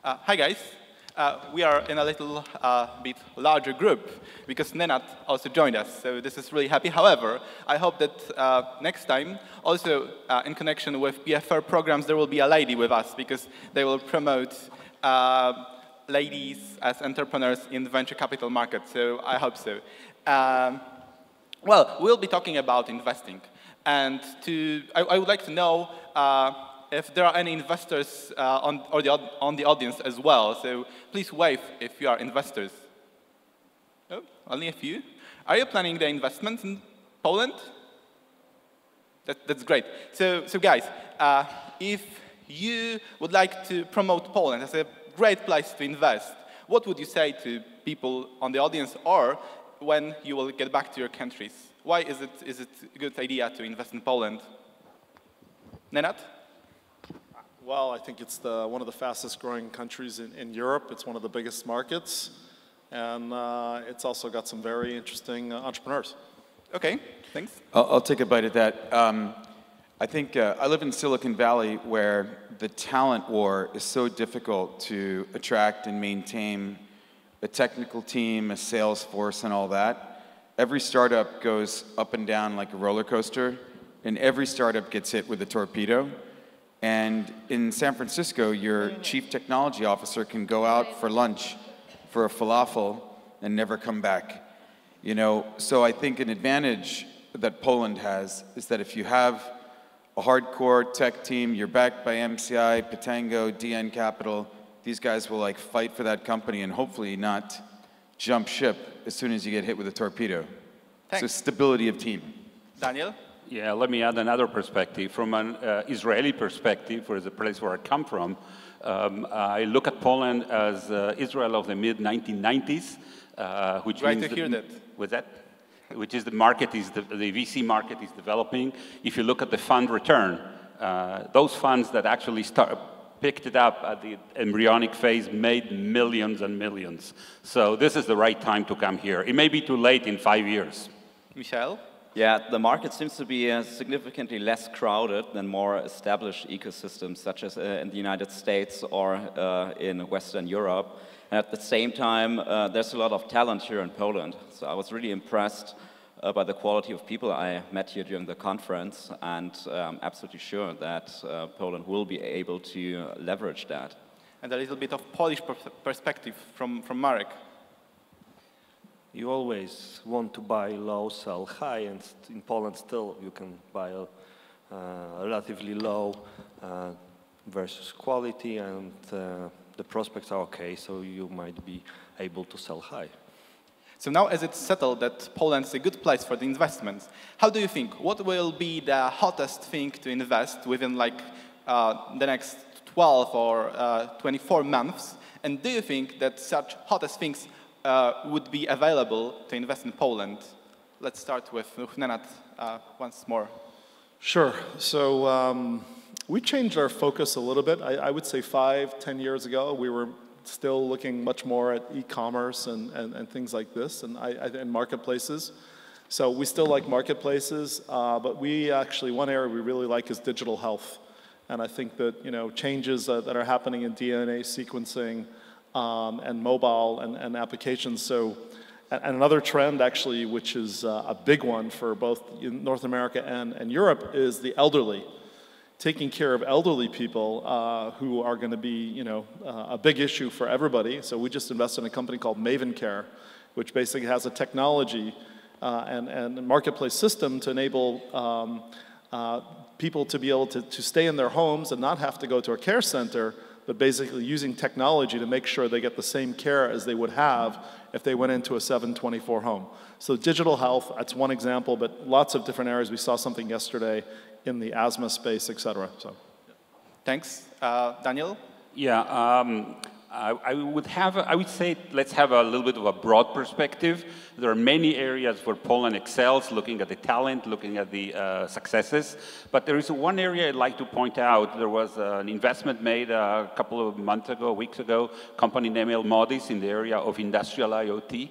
Hi guys. We are in a little bit larger group because Nenad also joined us, so this is really happy. However, I hope that next time, also in connection with PFR programs, there will be a lady with us because they will promote ladies as entrepreneurs in the venture capital market, so I hope so. Well, we'll be talking about investing, and I would like to know if there are any investors on the audience as well. So please wave if you are investors. Oh, only a few. Are you planning the investments in Poland? That's great. So guys, if you would like to promote Poland as a great place to invest, what would you say to people on the audience, or when you will get back to your countries? Why is it a good idea to invest in Poland? Nenad? Well, I think it's one of the fastest growing countries in Europe. It's one of the biggest markets. And it's also got some very interesting entrepreneurs. Okay, thanks. I'll take a bite at that. I think I live in Silicon Valley, where the talent war is so difficult to attract and maintain a technical team, a sales force, and all that. Every startup goes up and down like a roller coaster, and every startup gets hit with a torpedo. And in San Francisco, your chief technology officer can go out for lunch for a falafel and never come back. You know, so I think an advantage that Poland has is that if you have a hardcore tech team, you're backed by MCI, Pitango, DN Capital, these guys will like fight for that company and hopefully not jump ship as soon as you get hit with a torpedo. Thanks. So stability of team. Daniel? Yeah, let me add another perspective. From an Israeli perspective, or the place where I come from, I look at Poland as Israel of the mid-1990s, which Great means to hear that. With that, which is the market is the VC market is developing. If you look at the fund return, those funds that actually picked it up at the embryonic phase made millions and millions. So this is the right time to come here. It may be too late in 5 years. Michelle? Yeah, the market seems to be significantly less crowded than more established ecosystems, such as in the United States or in Western Europe. And at the same time, there's a lot of talent here in Poland. So I was really impressed by the quality of people I met here during the conference, and I'm absolutely sure that Poland will be able to leverage that. And a little bit of Polish perspective from Marek. You always want to buy low, sell high, and in Poland still you can buy relatively low versus quality, and the prospects are okay, so you might be able to sell high. So now as it's settled that Poland is a good place for the investments, how do you think? What will be the hottest thing to invest within like the next 12 or 24 months? And do you think that such hottest things would be available to invest in Poland? Let's start with Nenad once more. Sure. So we changed our focus a little bit. I would say 5-10 years ago, we were still looking much more at e-commerce and things like this and marketplaces. So we still like marketplaces, but we actually, one area we really like is digital health. And I think that, you know, changes that are happening in DNA sequencing and mobile and applications. So, and another trend actually, which is a big one for both North America and Europe, is the elderly. Taking care of elderly people who are going to be, you know, a big issue for everybody. So we just invested in a company called Maven Care, which basically has a technology and a marketplace system to enable people to be able to stay in their homes and not have to go to a care center, but basically using technology to make sure they get the same care as they would have if they went into a 7/24 home. So digital health, that's one example, but lots of different areas. We saw something yesterday in the asthma space, et cetera. So. Thanks. Daniel? Yeah, I would say let's have a little bit of a broad perspective. There are many areas where Poland excels, looking at the talent, looking at the successes. But there is one area I'd like to point out. There was an investment made a couple of months ago, weeks ago, company named Modis in the area of industrial IoT.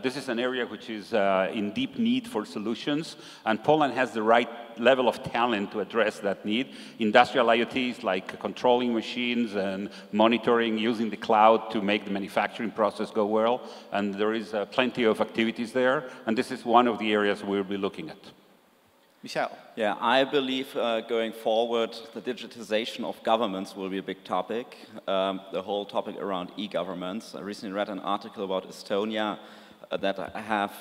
This is an area which is in deep need for solutions, and Poland has the right level of talent to address that need. Industrial IoTs like controlling machines and monitoring using the cloud to make the manufacturing process go well, and there is plenty of activities there, and this is one of the areas we'll be looking at. Michel. Yeah, I believe going forward, the digitization of governments will be a big topic. The whole topic around e-governments. I recently read an article about Estonia that have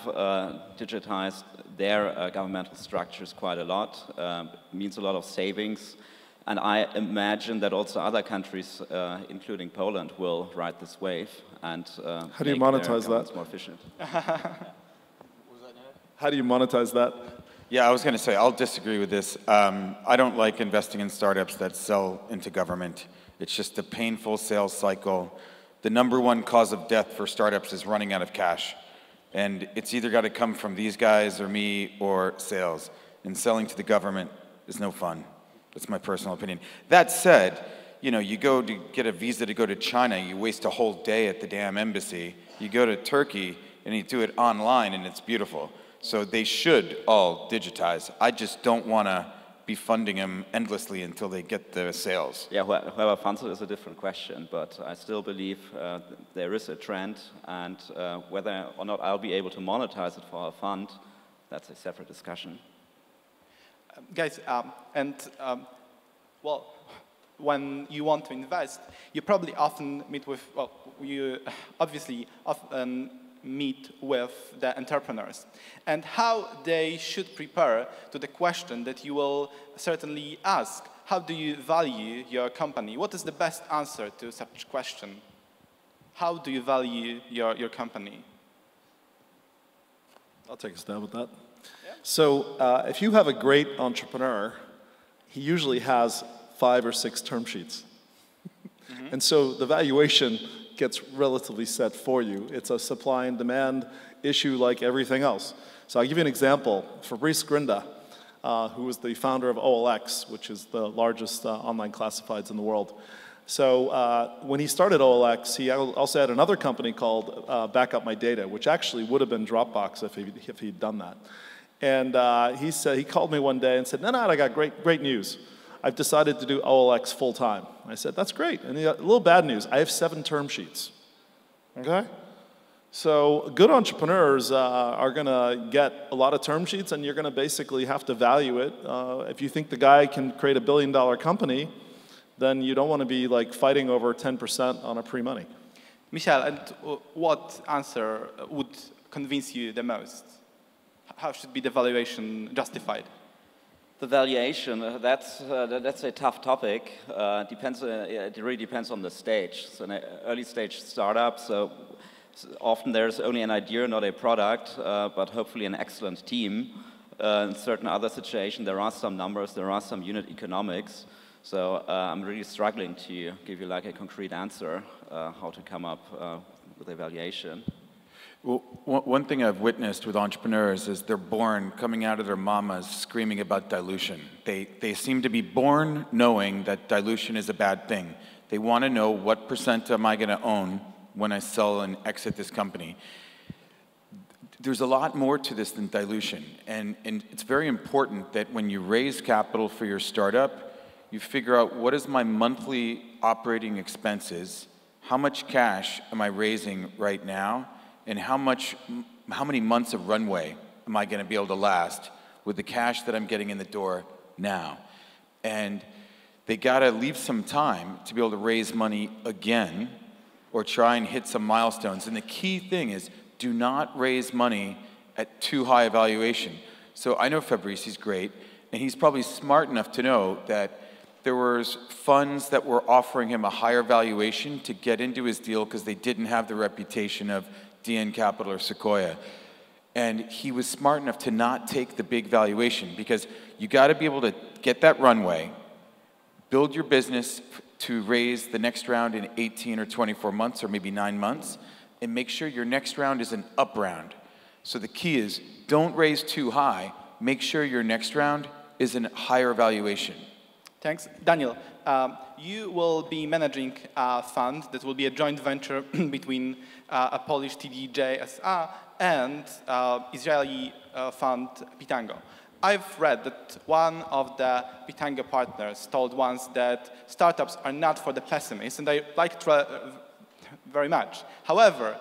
digitized their governmental structures quite a lot. Means a lot of savings. And I imagine that also other countries, including Poland, will ride this wave and how do you monetize that? More efficient. How do you monetize that? Yeah, I was going to say, I'll disagree with this. I don't like investing in startups that sell into government. It's just a painful sales cycle. The #1 cause of death for startups is running out of cash. And it's either got to come from these guys or me or sales. And selling to the government is no fun. That's my personal opinion. That said, you know, you go to get a visa to go to China, you waste a whole day at the damn embassy. You go to Turkey and you do it online and it's beautiful. So they should all digitize. I just don't want to be funding them endlessly until they get the sales. Yeah, whoever funds it is a different question, but I still believe there is a trend, and whether or not I'll be able to monetize it for a fund, that's a separate discussion. Guys, well, when you want to invest, you probably often meet with, well, you obviously often meet with the entrepreneurs and how they should prepare to the question that you will certainly ask. How do you value your company? What is the best answer to such question? How do you value your company? I'll take a stab at that. Yeah. So if you have a great entrepreneur, he usually has 5 or 6 term sheets. Mm-hmm. And so the valuation gets relatively set for you. It's a supply and demand issue like everything else. So I'll give you an example. Fabrice Grinda, who was the founder of OLX, which is the largest online classifieds in the world. So when he started OLX, he also had another company called Backup My Data, which actually would have been Dropbox if he'd done that. And he called me one day and said, no, I got great news. I've decided to do OLX full time. I said, that's great. And he got a little bad news. I have 7 term sheets. Okay? So good entrepreneurs are going to get a lot of term sheets, and you're going to basically have to value it. If you think the guy can create $1 billion company, then you don't want to be like fighting over 10% on a pre-money. Michel, and what answer would convince you the most? How should be the valuation justified? The valuation, that's a tough topic. It really depends on the stage. So in an early stage startup, so often there's only an idea, not a product, but hopefully an excellent team. In certain other situations, there are some numbers, there are some unit economics. So I'm really struggling to give you like a concrete answer how to come up with a valuation. Well, one thing I've witnessed with entrepreneurs is they're born coming out of their mamas screaming about dilution. They seem to be born knowing that dilution is a bad thing. They want to know what % am I going to own when I sell and exit this company. There's a lot more to this than dilution. And it's very important that when you raise capital for your startup, you figure out what is my monthly operating expenses, how much cash am I raising right now, and how many months of runway am I going to be able to last with the cash that I'm getting in the door now? And they got to leave some time to be able to raise money again or try and hit some milestones. And the key thing is do not raise money at too high a valuation. So I know Fabrice, he's great, and he's probably smart enough to know that there was funds that were offering him a higher valuation to get into his deal because they didn't have the reputation of DN Capital or Sequoia. And he was smart enough to not take the big valuation because you got to be able to get that runway, build your business to raise the next round in 18 or 24 months or maybe 9 months, and make sure your next round is an up round. So the key is don't raise too high. Make sure your next round is a higher valuation. Thanks. Daniel, you will be managing a fund that will be a joint venture between a Polish TDJ and Israeli fund Pitango. I've read that one of the Pitango partners told once that startups are not for the pessimists, and I liked very much. However,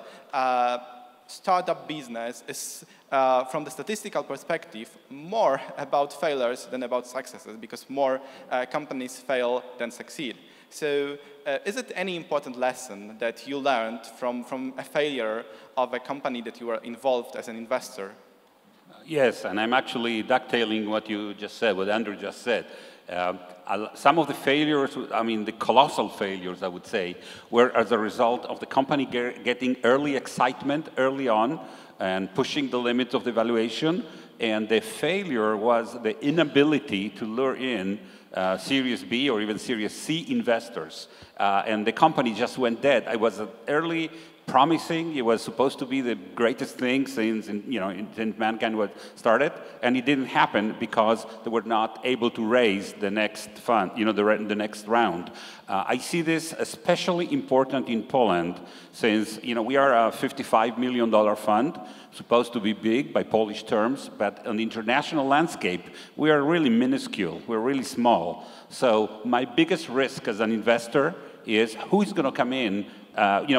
startup business is, from the statistical perspective, more about failures than about successes, because more companies fail than succeed. So is it any important lesson that you learned from a failure of a company that you were involved as an investor? Yes, and I'm actually ducktailing what you just said, what Andrew just said. Some of the failures, I mean the colossal failures, I would say, were as a result of the company getting early excitement early on and pushing the limits of the valuation. And the failure was the inability to lure in Series B or even Series C investors. And the company just went dead. I was early promising. It was supposed to be the greatest thing since mankind was started, and it didn't happen because they were not able to raise the next fund, the next round. I see this especially important in Poland, since we are a $55 million fund, supposed to be big by Polish terms, but on the international landscape, we are really minuscule. We're really small. So my biggest risk as an investor is who's going to come in.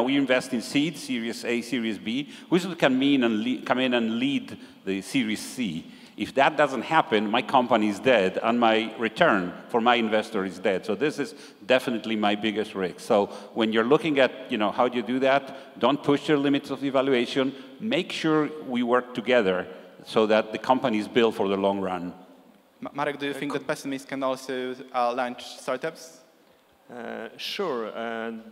We invest in seed, Series A, Series B. Who's going to come in and lead the Series C? If that doesn't happen, my company is dead, and my return for my investor is dead. So this is definitely my biggest risk. So when you're looking at, how do you do that? Don't push your limits of evaluation. Make sure we work together so that the company is built for the long run. Marek, do you think that pessimists can also launch startups? Sure.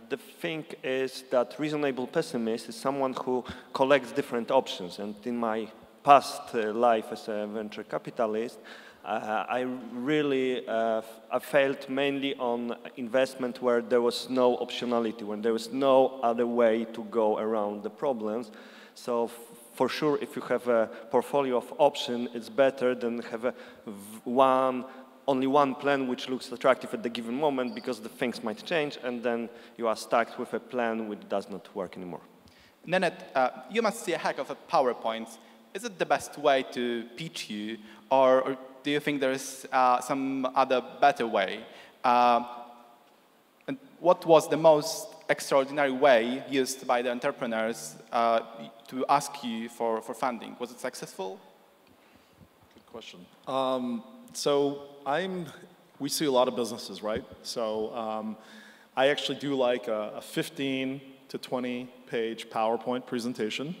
The thing is that reasonable pessimist is someone who collects different options. And in my past life as a venture capitalist, I really I failed mainly on investment where there was no optionality, when there was no other way to go around the problems. So for sure, if you have a portfolio of options, it's better than have only one plan which looks attractive at the given moment, because the things might change, and then you are stuck with a plan which does not work anymore. Nenad, you must see a heck of a PowerPoint. Is it the best way to pitch you, or do you think there is some other better way? And what was the most extraordinary way used by the entrepreneurs to ask you for funding? Was it successful? Good question. So we see a lot of businesses, right? So I actually do like a 15 to 20 page PowerPoint presentation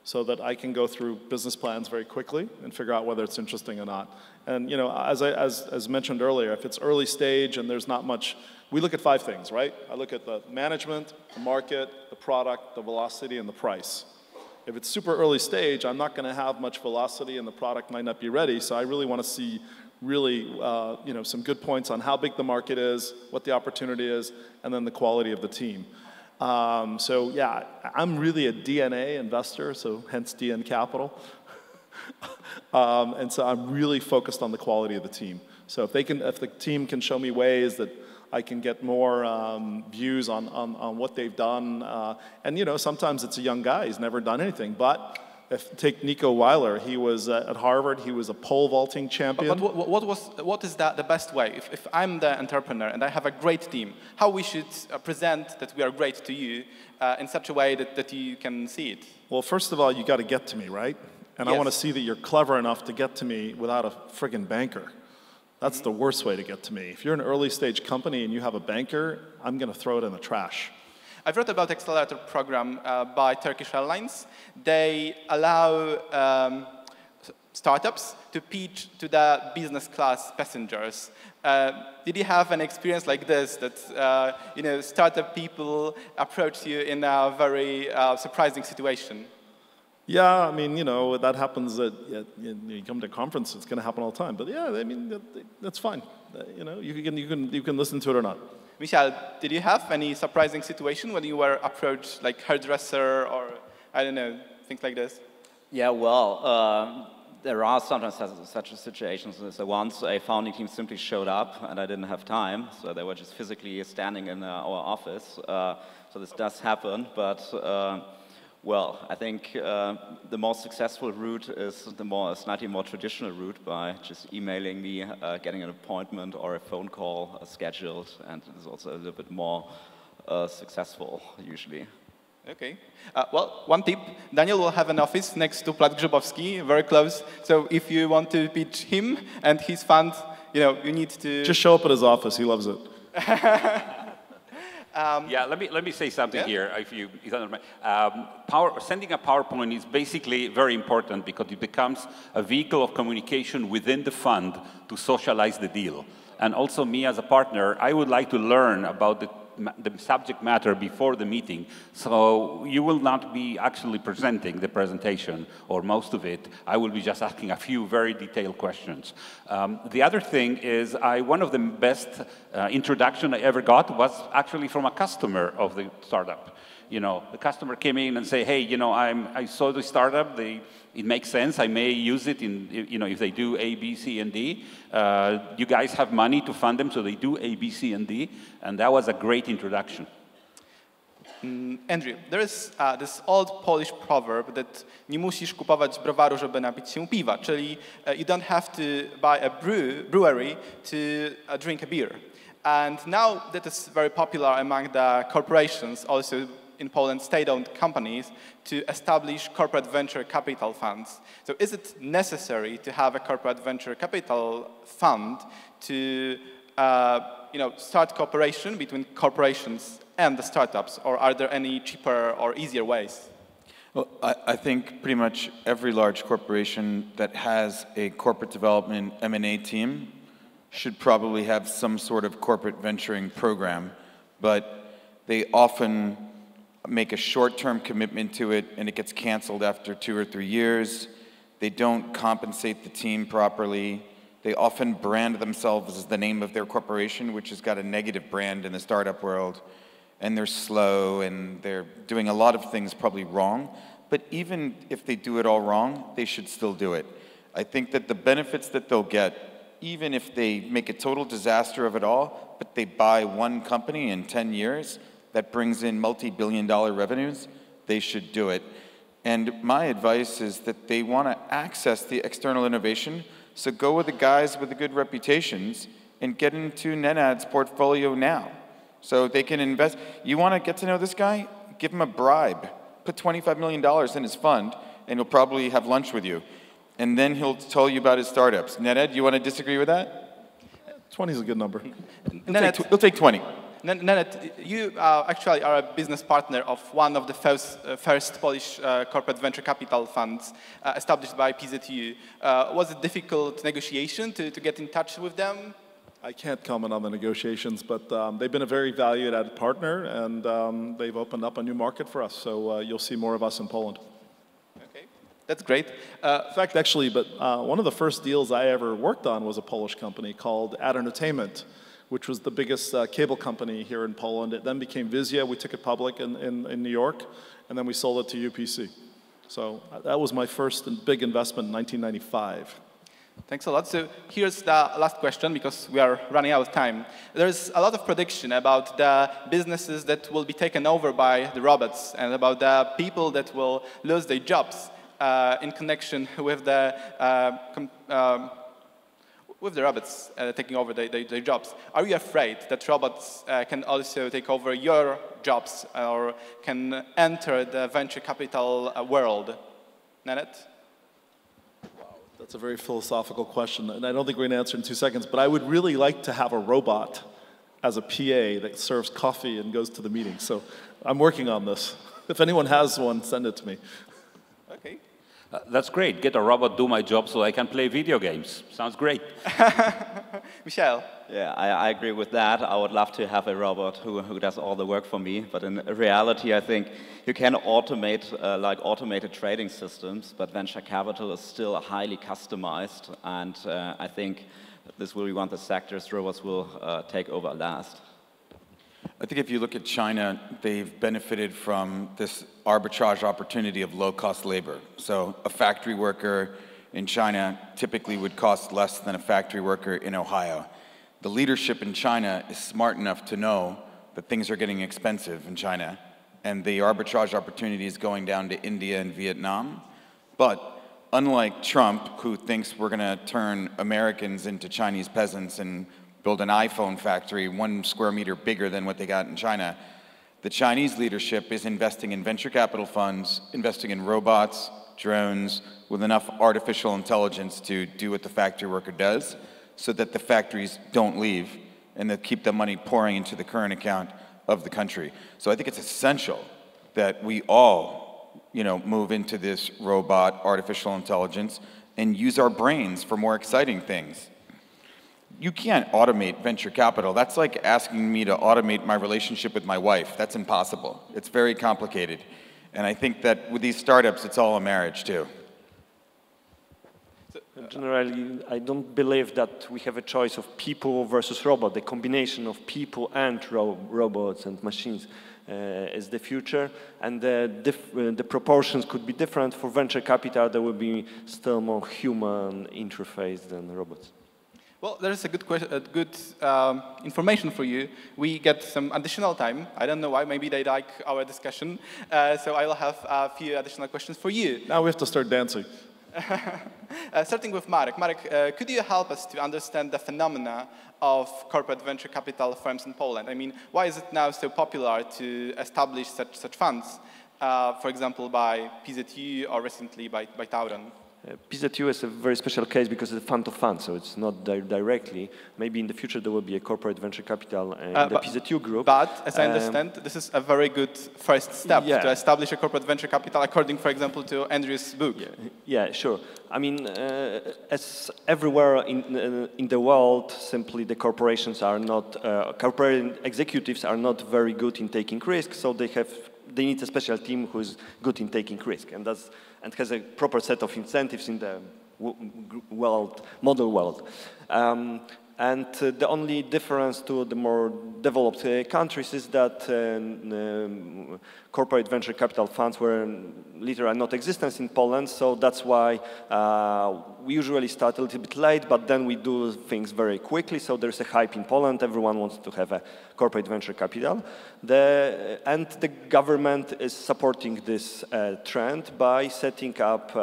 so that I can go through business plans very quickly and figure out whether it's interesting or not. And as mentioned earlier, if it's early stage and there's not much, we look at 5 things, right? I look at the management, the market, the product, the velocity, and the price. If it's super early stage, I'm not going to have much velocity and the product might not be ready, so I really want to see some good points on how big the market is, what the opportunity is, and then the quality of the team. So yeah, I'm really a DNA investor, so hence DN Capital. And so I'm really focused on the quality of the team. So if the team can show me ways that I can get more views on what they've done, and sometimes it's a young guy, he's never done anything, but take Nico Weiler, he was at Harvard, he was a pole vaulting champion. But what is the best way? If I'm the entrepreneur and I have a great team, how we should present that we are great to you in such a way that you can see it? Well, first of all, you got to get to me, right? And yes. I want to see that you're clever enough to get to me without a friggin' banker. That's the worst way to get to me. If you're an early stage company and you have a banker, I'm going to throw it in the trash. I've read about the accelerator program by Turkish Airlines. They allow startups to pitch to the business class passengers. Did you have an experience like this, that startup people approach you in a very surprising situation? Yeah, I mean, that happens you come to a conference, it's going to happen all the time. But yeah, I mean, that's fine. You can listen to it or not. Michal, did you have any surprising situation when you were approached, like hairdresser or, I don't know, things like this? Yeah, well, there are sometimes such situations. So once a founding team simply showed up and I didn't have time, so they were just physically standing in our office. So this does happen, but well, I think the most successful route is the slightly more traditional route by just emailing me, getting an appointment or a phone call scheduled, and it's also a little bit more successful usually. Okay. Well, one tip, Daniel will have an office next to Plac Grzybowski, very close. So if you want to pitch him and his fund, you need to... Just show up at his office. He loves it. Yeah, let me say something here, if you don't mind. Sending a PowerPoint is basically very important because it becomes a vehicle of communication within the fund to socialize the deal. And also me as a partner, I would like to learn about the subject matter before the meeting, so you will not be actually presenting the presentation or most of it. I will be just asking a few very detailed questions. The other thing is, one of the best introduction I ever got was actually from a customer of the startup. The customer came in and say, hey, I saw the startup, it makes sense, I may use it in, if they do A, B, C, and D. You guys have money to fund them, so they do A, B, C, and D. And that was a great introduction. Andrew, there is this old Polish proverb that nie musisz kupować browaru, żeby napić się piwa, czyli you don't have to buy a brewery to drink a beer. And now that is very popular among the corporations, also in Poland, state-owned companies, to establish corporate venture capital funds. So is it necessary to have a corporate venture capital fund to start cooperation between corporations and the startups, or are there any cheaper or easier ways? Well, I think pretty much every large corporation that has a corporate development M&A team should probably have some sort of corporate venturing program, but they often make a short-term commitment to it and it gets canceled after 2 or 3 years. They don't compensate the team properly. They often brand themselves as the name of their corporation, which has got a negative brand in the startup world. And they're slow and they're doing a lot of things probably wrong. But even if they do it all wrong, they should still do it. I think that the benefits that they'll get, even if they make a total disaster of it all, but they buy one company in 10 years, that brings in multi-billion-dollar revenues, they should do it. And my advice is that they want to access the external innovation, so go with the guys with the good reputations and get into NetAd's portfolio now. So they can invest. You want to get to know this guy? Give him a bribe. Put $25 million in his fund, and he'll probably have lunch with you. And then he'll tell you about his startups. NetAd, you want to disagree with that? 20 is a good number. He'll take 20. Nenad, you actually are a business partner of one of the first Polish corporate venture capital funds established by PZU. Was it difficult negotiation to get in touch with them? I can't comment on the negotiations, but they've been a very valued partner, and they've opened up a new market for us. So you'll see more of us in Poland. Okay, that's great. In fact, actually, but one of the first deals I ever worked on was a Polish company called Entertainment, which was the biggest cable company here in Poland. It then became Vizia. We took it public in New York, and then we sold it to UPC. So that was my first big investment in 1995. Thanks a lot. So here's the last question, because we are running out of time. There's a lot of prediction about the businesses that will be taken over by the robots and about the people that will lose their jobs in connection with the robots taking over their jobs. Are you afraid that robots can also take over your jobs or can enter the venture capital world? Nenad? That's a very philosophical question, and I don't think we're going to answer in 2 seconds, but I would really like to have a robot as a PA that serves coffee and goes to the meeting. So I'm working on this. If anyone has one, send it to me. Okay. That's great. Get a robot do my job so I can play video games. Sounds great. Michelle? Yeah, I agree with that. I would love to have a robot who does all the work for me. But in reality, I think you can automate like automated trading systems, but venture capital is still highly customized. And I think this will be one of the sectors robots will take over last. I think if you look at China, they've benefited from this arbitrage opportunity of low-cost labor. So a factory worker in China typically would cost less than a factory worker in Ohio. The leadership in China is smart enough to know that things are getting expensive in China, and the arbitrage opportunity is going down to India and Vietnam. But unlike Trump, who thinks we're going to turn Americans into Chinese peasants and build an iPhone factory 1 square meter bigger than what they got in China, the Chinese leadership is investing in venture capital funds, investing in robots, drones, with enough artificial intelligence to do what the factory worker does, so that the factories don't leave and that keep the money pouring into the current account of the country. So I think it's essential that we all, move into this robot, artificial intelligence, and use our brains for more exciting things. You can't automate venture capital. That's like asking me to automate my relationship with my wife. That's impossible. It's very complicated. And I think that with these startups, it's all a marriage too. Generally, I don't believe that we have a choice of people versus robot. The combination of people and robots and machines is the future, and the proportions could be different. For venture capital, there will be still more human interface than robots. Well, there is a good information for you. We get some additional time. I don't know why. Maybe they like our discussion. So I'll have a few additional questions for you. Now we have to start dancing. Starting with Marek. Marek, could you help us to understand the phenomena of corporate venture capital firms in Poland? I mean, why is it now so popular to establish such funds, for example, by PZU or recently by Tauron? PZU is a very special case because it's a fund of funds, so it's not directly. Maybe in the future there will be a corporate venture capital in the PZU group. But, as I understand, this is a very good first step to establish a corporate venture capital, according, for example, to Andrew's book. Yeah, sure. I mean, as everywhere in the world, simply the corporations are not, corporate executives are not very good in taking risks, so they need a special team who is good in taking risk, and has a proper set of incentives in the model world. And the only difference to the more developed countries is that corporate venture capital funds were literally not existent in Poland, so that's why we usually start a little bit late, but then we do things very quickly, so there's a hype in Poland. Everyone wants to have a corporate venture capital. And the government is supporting this trend by setting up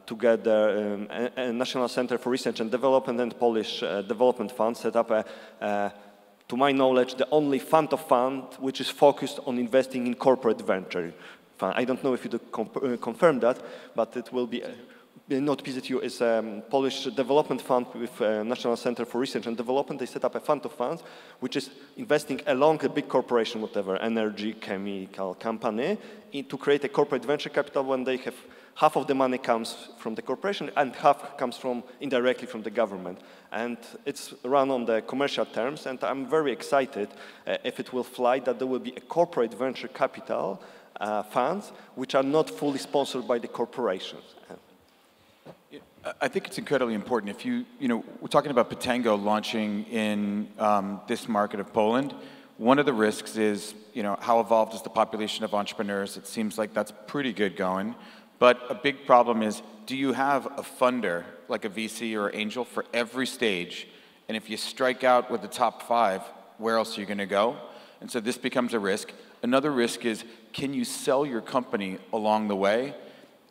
together a National Center for Research and Development and Polish Development Fund set up to my knowledge, the only fund of fund which is focused on investing in corporate venture fund. I don't know if you confirm that, but it will be, not PZU, is a Polish development fund with National Center for Research and Development. They set up a fund of funds which is investing along a big corporation, whatever, energy, chemical company, to create a corporate venture capital when they have half of the money comes from the corporation and half comes indirectly from the government. And it's run on the commercial terms, and I'm very excited if it will fly, that there will be a corporate venture capital funds which are not fully sponsored by the corporations. I think it's incredibly important. If we're talking about Pitango launching in this market of Poland. One of the risks is, how evolved is the population of entrepreneurs? It seems like that's pretty good going. But a big problem is, do you have a funder, like a VC or angel, for every stage? And if you strike out with the top 5, where else are you going to go? And so this becomes a risk. Another risk is, can you sell your company along the way?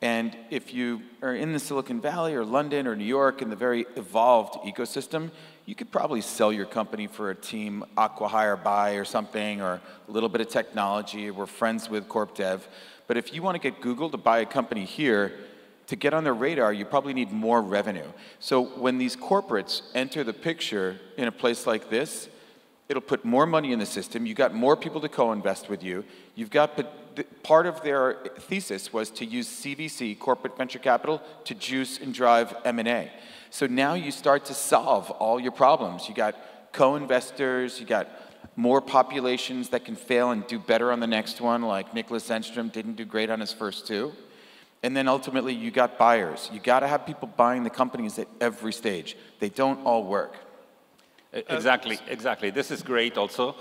And if you are in the Silicon Valley or London or New York in the very evolved ecosystem, you could probably sell your company for a team acqui-hire buy or something, or a little bit of technology. We're friends with Corp Dev. But if you want to get Google to buy a company here, to get on their radar, you probably need more revenue. So when these corporates enter the picture in a place like this, it'll put more money in the system. You got more people to co-invest with you. You've got, part of their thesis was to use CVC, corporate venture capital, to juice and drive M&A. So now you start to solve all your problems. You got co-investors, you got more populations that can fail and do better on the next one, like Nicholas Enstrom didn't do great on his first 2. And then ultimately you got buyers. You got to have people buying the companies at every stage. They don't all work. Exactly, exactly. This is great also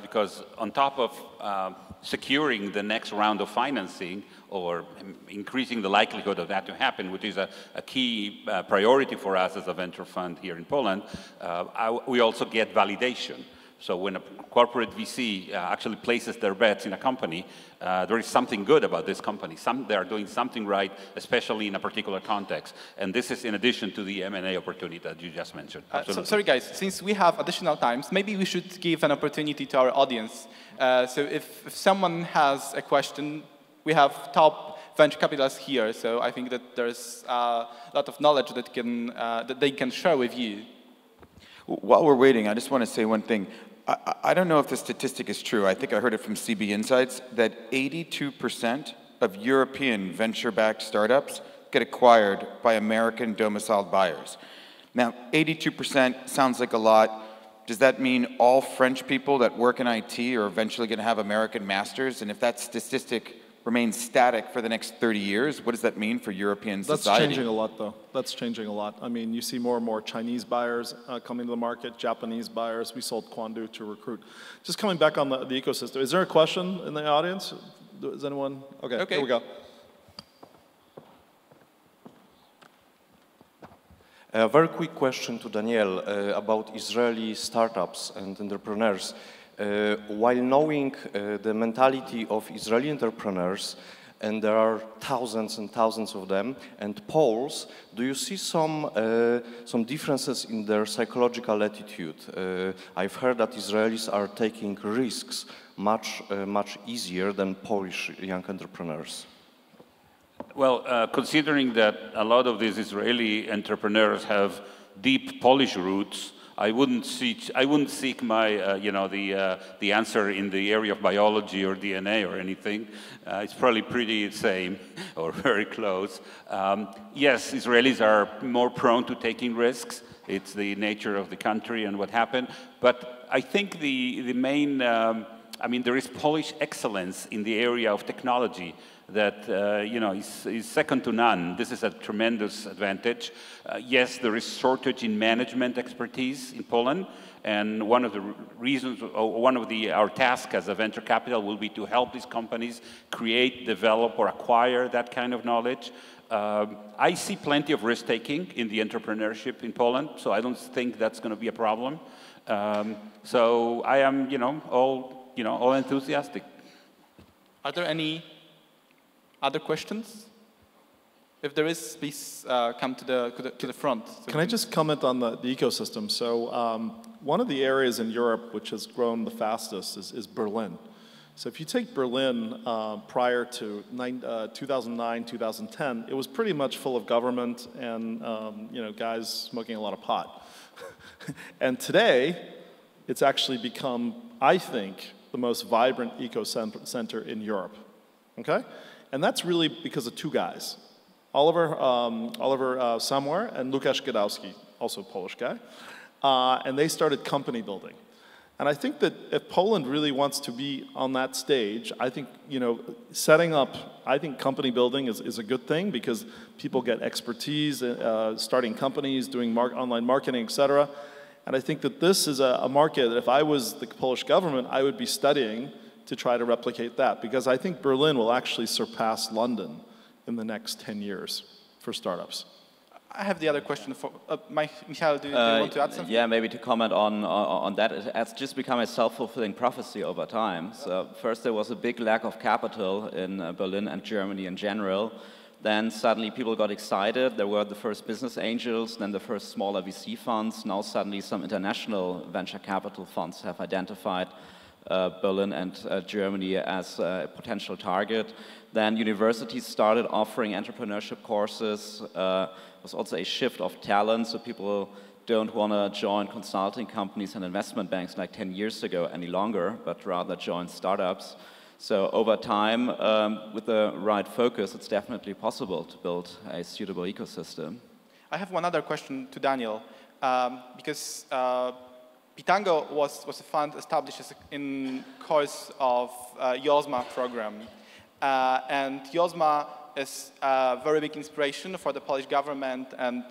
because on top of securing the next round of financing or increasing the likelihood of that to happen, which is a key priority for us as a venture fund here in Poland, we also get validation. So when a corporate VC actually places their bets in a company, there is something good about this company. They are doing something right, especially in a particular context. And this is in addition to the M&A opportunity that you just mentioned. Sorry, guys, since we have additional times, maybe we should give an opportunity to our audience. So if someone has a question, we have top venture capitalists here. So I think that there's a lot of knowledge that they can share with you. While we're waiting, I just want to say one thing. I don't know if the statistic is true. I think I heard it from CB Insights that 82% of European venture-backed startups get acquired by American domiciled buyers. Now, 82% sounds like a lot. Does that mean all French people that work in IT are eventually going to have American masters? And if that statistic remains static for the next 30 years, what does that mean for European society? That's changing a lot, though. That's changing a lot. I mean, you see more and more Chinese buyers coming to the market, Japanese buyers. We sold Quandu to Recruit. Just coming back on the ecosystem, is there a question in the audience? Is anyone? Okay, here we go. A very quick question to Daniel about Israeli startups and entrepreneurs. While knowing the mentality of Israeli entrepreneurs, and there are thousands and thousands of them, and Poles, do you see some differences in their psychological attitude? I've heard that Israelis are taking risks much easier than Polish young entrepreneurs. Well, considering that a lot of these Israeli entrepreneurs have deep Polish roots, I wouldn't seek my, the answer in the area of biology or DNA or anything. It's probably pretty same or very close. Yes, Israelis are more prone to taking risks. It's the nature of the country and what happened. But I think the main, there is Polish excellence in the area of technology that is second to none. This is a tremendous advantage. Yes, there is shortage in management expertise in Poland, and one of the reasons, or one of our tasks as a venture capital will be to help these companies create, develop, or acquire that kind of knowledge. I see plenty of risk-taking in the entrepreneurship in Poland, so I don't think that's going to be a problem. So I am, all enthusiastic. Are there any other questions? If there is, please come to the front. So Can I just comment on the ecosystem? So one of the areas in Europe which has grown the fastest is Berlin. So if you take Berlin prior to 2009, 2010, it was pretty much full of government and guys smoking a lot of pot. And today, it's actually become, I think, the most vibrant eco-center in Europe. Okay? And that's really because of two guys, Oliver Samwer and Łukasz Gadowski, also a Polish guy. And they started company building. And I think that if Poland really wants to be on that stage, I think, setting up, I think company building is a good thing because people get expertise, starting companies, doing online marketing, et cetera. And I think that this is a market that if I was the Polish government, I would be studying to try to replicate that, because I think Berlin will actually surpass London in the next 10 years for startups. I have the other question for Michal. Do you want to add something? Yeah, maybe to comment on that. It has just become a self-fulfilling prophecy over time. So first there was a big lack of capital in Berlin and Germany in general. Then suddenly people got excited. There were the first business angels, then the first smaller VC funds. Now suddenly some international venture capital funds have identified Berlin and Germany as a potential target. Then universities started offering entrepreneurship courses. There was also a shift of talent, so people don't want to join consulting companies and investment banks like 10 years ago any longer, but rather join startups. So over time, with the right focus, it's definitely possible to build a suitable ecosystem. I have one other question to Daniel, because Pitango was a fund established in course of YOSMA program. And YOSMA is a very big inspiration for the Polish government, and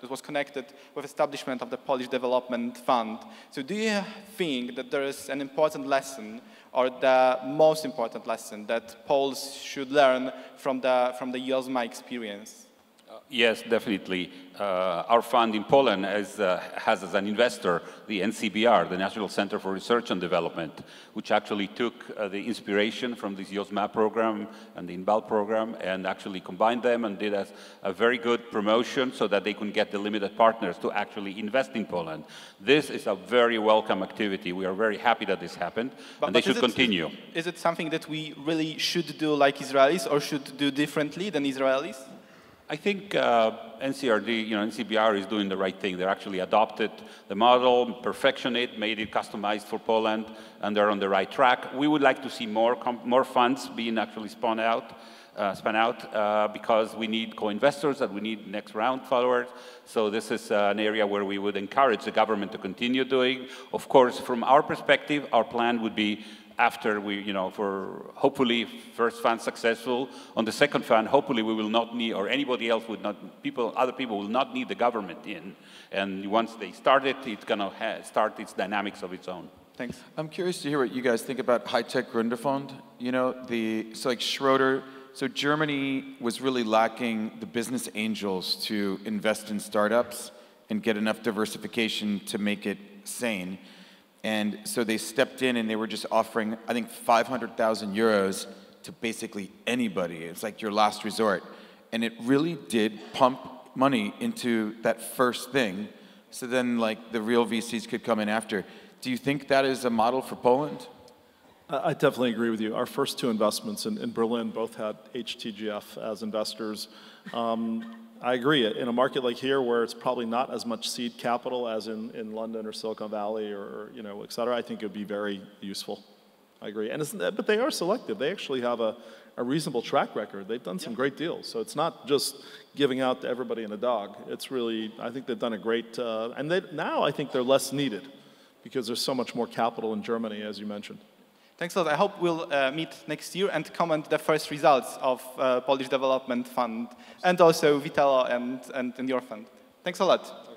it was connected with establishment of the Polish Development Fund. So do you think that there is an important lesson, or the most important lesson, that Poles should learn from the YOSMA experience? Yes, definitely. Our fund in Poland has as an investor the NCBR, the National Center for Research and Development, which actually took the inspiration from this YOSMA program and the INBAL program and actually combined them and did a very good promotion so that they could get the limited partners to actually invest in Poland. This is a very welcome activity. We are very happy that this happened, and they should continue. Is it something that we really should do like Israelis, or should do differently than Israelis? I think NCRD, NCBR is doing the right thing. They actually adopted the model, perfected it, made it customized for Poland, and they're on the right track. We would like to see more funds being actually spun out, because we need co-investors and we need next round followers. So this is an area where we would encourage the government to continue doing. Of course, from our perspective, our plan would be after we, for hopefully first fund successful, on the second fund, hopefully we will not need, or anybody else would not, other people will not need the government in. And once they start it, it's going to start its dynamics of its own. Thanks. I'm curious to hear what you guys think about high-tech Gründerfonds. So like Schroeder, so Germany was really lacking the business angels to invest in startups and get enough diversification to make it sane. And so they stepped in and they were just offering, I think, 500,000 euros to basically anybody. It's like your last resort. And it really did pump money into that first thing. So then like the real VCs could come in after. Do you think that is a model for Poland? I definitely agree with you. Our first two investments in Berlin both had HTGF as investors. I agree. In a market like here, where it's probably not as much seed capital as in London or Silicon Valley or et cetera, I think it would be very useful. I agree. But they are selective. They actually have a reasonable track record. They've done some great deals. So it's not just giving out to everybody and a dog. It's really, I think they've done a great, now I think they're less needed because there's so much more capital in Germany, as you mentioned. Thanks a lot. I hope we'll meet next year and comment the first results of Polish Development Fund and also Vitalo and your fund. Thanks a lot.